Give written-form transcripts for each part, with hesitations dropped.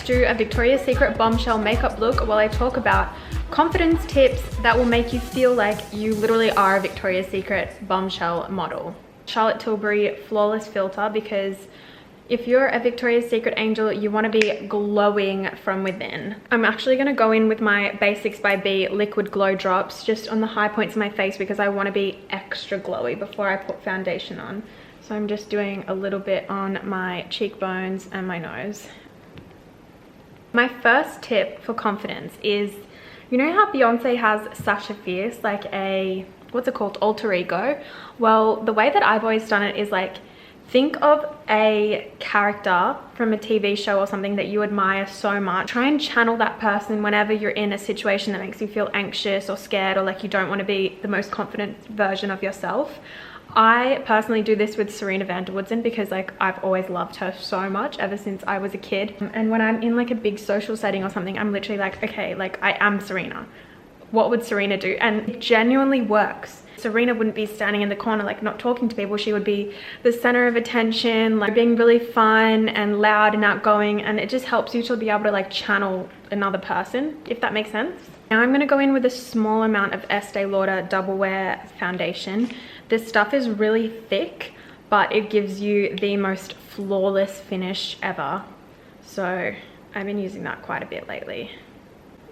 do a Victoria's Secret bombshell makeup look while I talk about confidence tips that will make you feel like you literally are a Victoria's Secret bombshell model. Charlotte Tilbury Flawless Filter, because if you're a Victoria's Secret angel, you want to be glowing from within. I'm actually going to go in with my Basics by B liquid glow drops just on the high points of my face because I want to be extra glowy before I put foundation on. So I'm just doing a little bit on my cheekbones and my nose. My first tip for confidence is, you know how Beyonce has Sasha Fierce, like a, what's it called, alter ego? Well, the way that I've always done it is like, think of a character from a TV show or something that you admire so much. Try and channel that person whenever you're in a situation that makes you feel anxious or scared or like you don't want to be the most confident version of yourself. I personally do this with Serena Van Der Woodsen because like I've always loved her so much ever since I was a kid. And when I'm in like a big social setting or something, I'm literally like, okay, like I am Serena. What would Serena do? And it genuinely works. Serena wouldn't be standing in the corner like not talking to people. She would be the center of attention, like being really fun and loud and outgoing, and it just helps you to be able to like channel another person, if that makes sense. Now I'm going to go in with a small amount of Estee Lauder Double Wear foundation. This stuff is really thick, but it gives you the most flawless finish ever. So I've been using that quite a bit lately.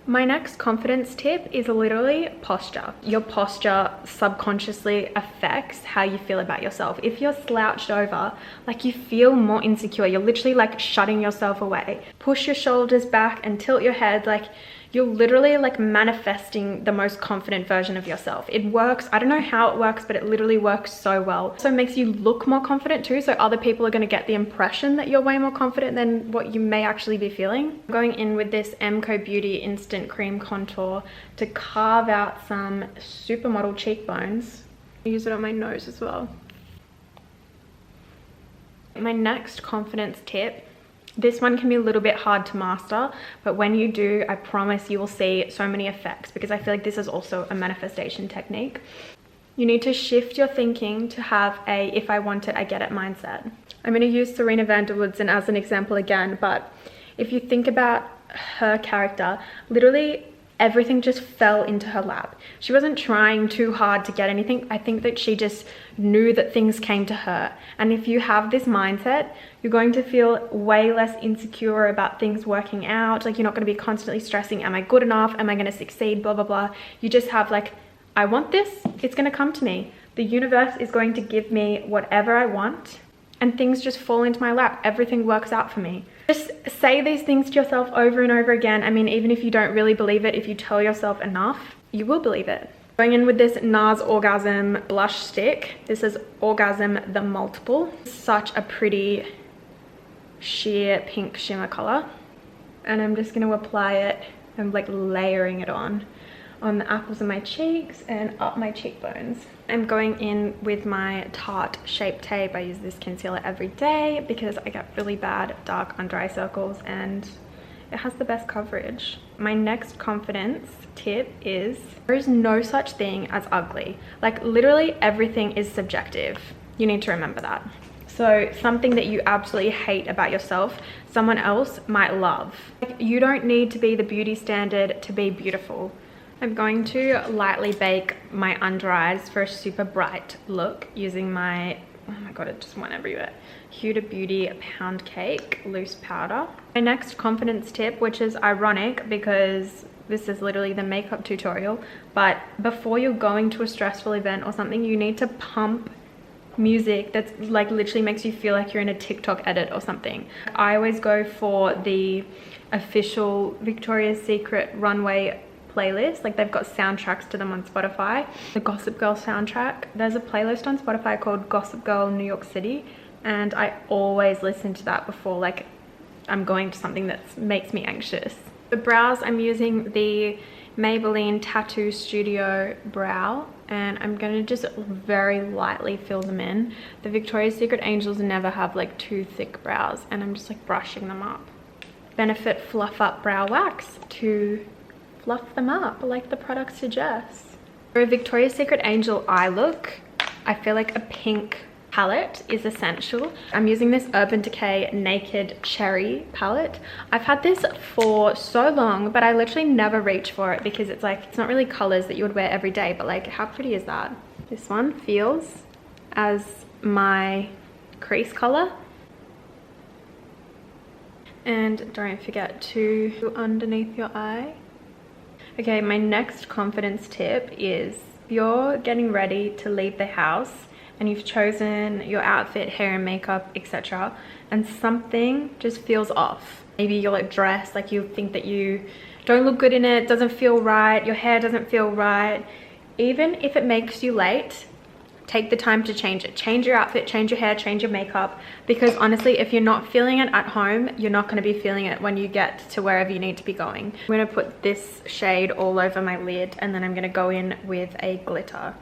My next confidence tip is literally posture. Your posture subconsciously affects how you feel about yourself. If you're slouched over, like you feel more insecure. You're literally like shutting yourself away. Push your shoulders back and tilt your head, like you're literally like manifesting the most confident version of yourself. It works. I don't know how it works, but it literally works so well. So it makes you look more confident too. So other people are going to get the impression that you're way more confident than what you may actually be feeling. I'm going in with this Emco Beauty Instant Cream Contour to carve out some supermodel cheekbones. I use it on my nose as well. My next confidence tip, this one can be a little bit hard to master, but when you do, I promise you will see so many effects because I feel like this is also a manifestation technique. You need to shift your thinking to have a if I want it, I get it mindset. I'm going to use Serena Van Der Woodsen as an example again, but if you think about her character, literally everything just fell into her lap. She wasn't trying too hard to get anything. I think that she just knew that things came to her. And if you have this mindset, you're going to feel way less insecure about things working out. Like you're not going to be constantly stressing, am I good enough? Am I going to succeed? Blah, blah, blah. You just have like, I want this, it's going to come to me. The universe is going to give me whatever I want and things just fall into my lap. Everything works out for me. Just say these things to yourself over and over again. I mean, even if you don't really believe it, if you tell yourself enough, you will believe it. Going in with this NARS Orgasm blush stick. This is Orgasm the Multiple. Such a pretty sheer pink shimmer color. And I'm just going to apply it. I'm like layering it on the apples of my cheeks and up my cheekbones. I'm going in with my Tarte Shape Tape. I use this concealer every day because I get really bad dark under eye circles and it has the best coverage. My next confidence tip is there is no such thing as ugly. Like literally everything is subjective. You need to remember that. So something that you absolutely hate about yourself, someone else might love. Like, you don't need to be the beauty standard to be beautiful. I'm going to lightly bake my under eyes for a super bright look using my, oh my god, it just went everywhere, Huda Beauty Pound Cake Loose Powder. My next confidence tip, which is ironic because this is literally the makeup tutorial, but before you're going to a stressful event or something, you need to pump music that's like literally makes you feel like you're in a TikTok edit or something. I always go for the official Victoria's Secret runway playlist. Like they've got soundtracks to them on Spotify. The Gossip Girl soundtrack, there's a playlist on Spotify called Gossip Girl New York City, and I always listen to that before like I'm going to something that makes me anxious. The brows, I'm using the Maybelline Tattoo Studio brow, and I'm going to just very lightly fill them in. The Victoria's Secret Angels never have like too thick brows, and I'm just like brushing them up. Benefit Fluff Up Brow Wax to fluff them up like the product suggests. For a Victoria's Secret Angel eye look, I feel like a pink palette is essential. I'm using this Urban Decay Naked Cherry palette. I've had this for so long, but I literally never reach for it because it's like, it's not really colors that you would wear every day, but like, how pretty is that? This one feels as my crease color. And don't forget to go underneath your eye. Okay, my next confidence tip is if you're getting ready to leave the house and you've chosen your outfit, hair and makeup, etc., and something just feels off. Maybe you're like dressed, like you think that you don't look good in it, doesn't feel right, your hair doesn't feel right. Even if it makes you late, take the time to change it. Change your outfit, change your hair, change your makeup, because honestly, if you're not feeling it at home, you're not going to be feeling it when you get to wherever you need to be going. I'm going to put this shade all over my lid, and then I'm going to go in with a glitter.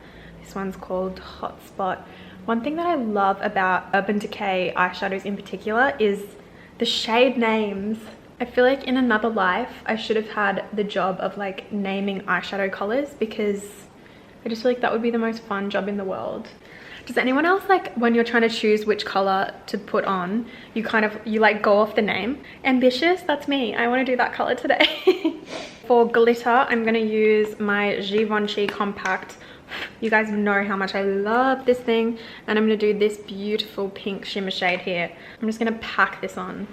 This one's called Hotspot. One thing that I love about Urban Decay eyeshadows in particular is the shade names. I feel like in another life, I should have had the job of like naming eyeshadow colors, because I just feel like that would be the most fun job in the world. Does anyone else, like when you're trying to choose which color to put on, you like go off the name? Ambitious, that's me. I want to do that color today. For glitter, I'm going to use my Givenchy Compact. You guys know how much I love this thing, and I'm going to do this beautiful pink shimmer shade here. I'm just going to pack this on.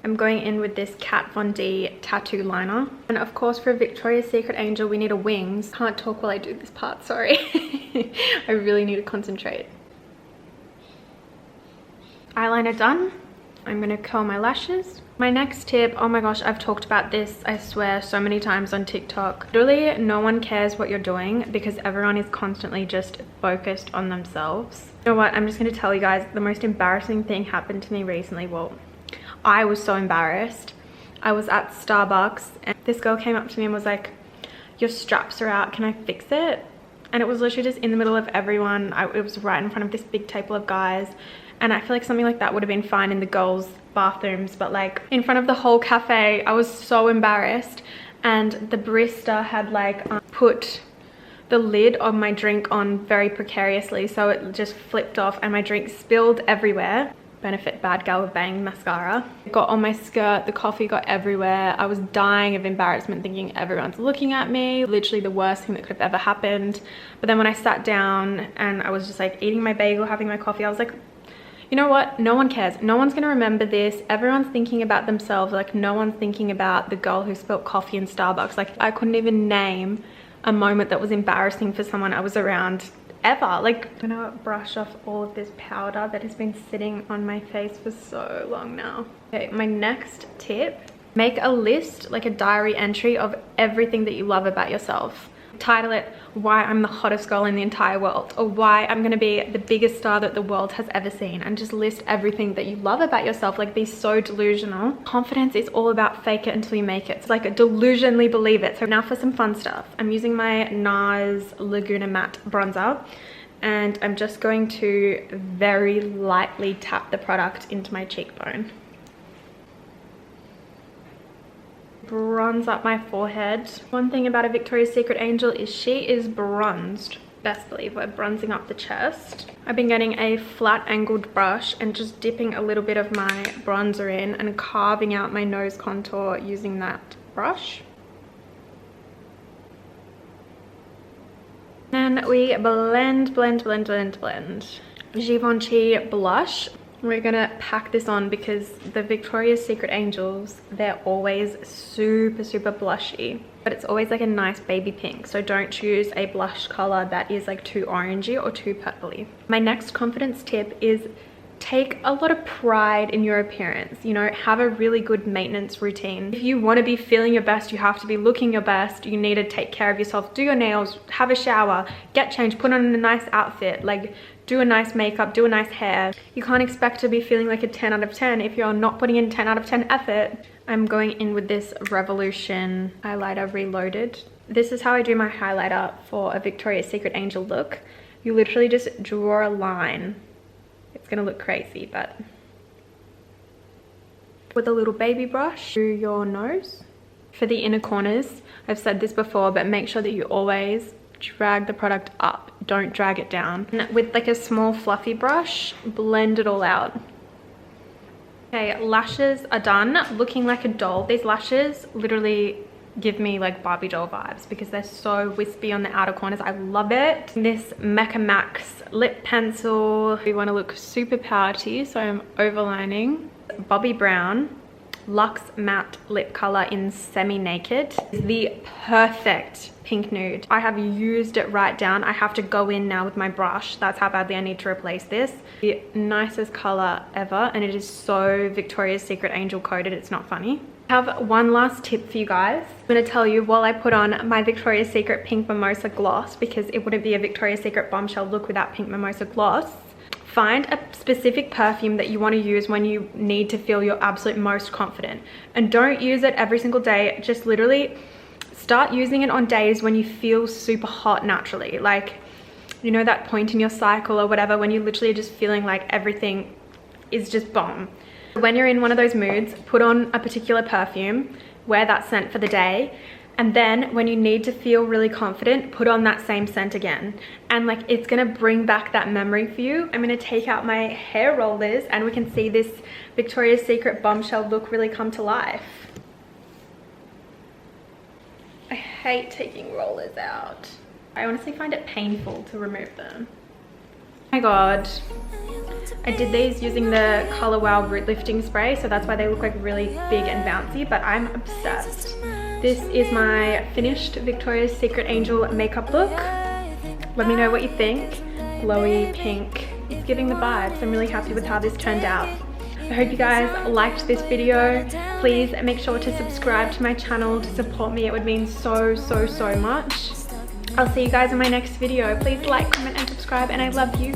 I'm going in with this Kat Von D tattoo liner. And of course, for Victoria's Secret Angel, we need a wings. Can't talk while I do this part, sorry. I really need to concentrate. Eyeliner done. I'm gonna curl my lashes. My next tip, oh my gosh, I've talked about this, I swear, so many times on TikTok. Literally, no one cares what you're doing because everyone is constantly just focused on themselves. You know what, I'm just gonna tell you guys, the most embarrassing thing happened to me recently. Well, I was so embarrassed. I was at Starbucks and this girl came up to me and was like, your straps are out, can I fix it? And it was literally just in the middle of everyone. It was right in front of this big table of guys. And I feel like something like that would have been fine in the girls' bathrooms, but like in front of the whole cafe, I was so embarrassed. And the barista had like put the lid of my drink on very precariously, so it just flipped off and my drink spilled everywhere. Benefit Bad Gal with Bang mascara. It got on my skirt, the coffee got everywhere. I was dying of embarrassment thinking everyone's looking at me. Literally the worst thing that could have ever happened. But then when I sat down and I was just like eating my bagel, having my coffee, I was like, you know what? No one cares. No one's gonna remember this. Everyone's thinking about themselves. Like no one's thinking about the girl who spilled coffee in Starbucks. Like I couldn't even name a moment that was embarrassing for someone I was around ever. Like I'm gonna brush off all of this powder that has been sitting on my face for so long now. Okay, my next tip, make a list, like a diary entry of everything that you love about yourself. Title it why I'm the hottest girl in the entire world, or why I'm gonna be the biggest star that the world has ever seen, and just list everything that you love about yourself. Like be so delusional. Confidence is all about fake it until you make it. It's like delusionally believe it. So now for some fun stuff. I'm using my NARS Laguna Matte bronzer, and I'm just going to very lightly tap the product into my cheekbone. Bronze up my forehead. One thing about a Victoria's Secret Angel is she is bronzed. Best believe we're bronzing up the chest. I've been getting a flat angled brush and just dipping a little bit of my bronzer in and carving out my nose contour using that brush. And we blend, blend, blend, blend, blend. Givenchy blush. We're gonna pack this on because the Victoria's Secret Angels, they're always super, super blushy, but it's always like a nice baby pink. So don't choose a blush color that is like too orangey or too purpley. My next confidence tip is take a lot of pride in your appearance. You know, have a really good maintenance routine. If you want to be feeling your best, you have to be looking your best. You need to take care of yourself, do your nails, have a shower, get changed, put on a nice outfit, like do a nice makeup, do a nice hair. You can't expect to be feeling like a 10 out of 10 if you're not putting in 10 out of 10 effort. I'm going in with this Revolution highlighter Reloaded. This is how I do my highlighter for a Victoria's Secret Angel look. You literally just draw a line. It's gonna look crazy, but with a little baby brush through your nose. For the inner corners, I've said this before, but make sure that you always drag the product up. don't drag it down. And with like a small fluffy brush, blend it all out. Okay, lashes are done. Looking like a doll. These lashes literally give me like Barbie doll vibes because they're so wispy on the outer corners. I love it. This Mecca Max lip pencil. We want to look super pouty, so I'm overlining. Bobbi Brown Luxe Matte Lip Color in Semi Naked. The perfect pink nude. I have used it right down. I have to go in now with my brush. That's how badly I need to replace this. The nicest color ever, and it is so Victoria's Secret Angel coated. It's not funny. I have one last tip for you guys. I'm going to tell you while I put on my Victoria's Secret Pink Mimosa gloss, because it wouldn't be a Victoria's Secret bombshell look without Pink Mimosa gloss. Find a specific perfume that you want to use when you need to feel your absolute most confident. And don't use it every single day. Just literally start using it on days when you feel super hot naturally. Like, you know, that point in your cycle or whatever when you literally are just feeling like everything is just bomb. When you're in one of those moods, put on a particular perfume, wear that scent for the day, and then when you need to feel really confident, put on that same scent again. And like, it's gonna bring back that memory for you. I'm gonna take out my hair rollers and we can see this Victoria's Secret bombshell look really come to life. I hate taking rollers out. I honestly find it painful to remove them. Oh my god. I did these using the Color Wow Root Lifting Spray, so that's why they look like really big and bouncy, but I'm obsessed. This is my finished Victoria's Secret Angel makeup look. Let me know what you think. Glowy, pink. It's giving the vibes. I'm really happy with how this turned out. I hope you guys liked this video. Please make sure to subscribe to my channel to support me. It would mean so much. I'll see you guys in my next video. Please like, comment, and subscribe, and I love you.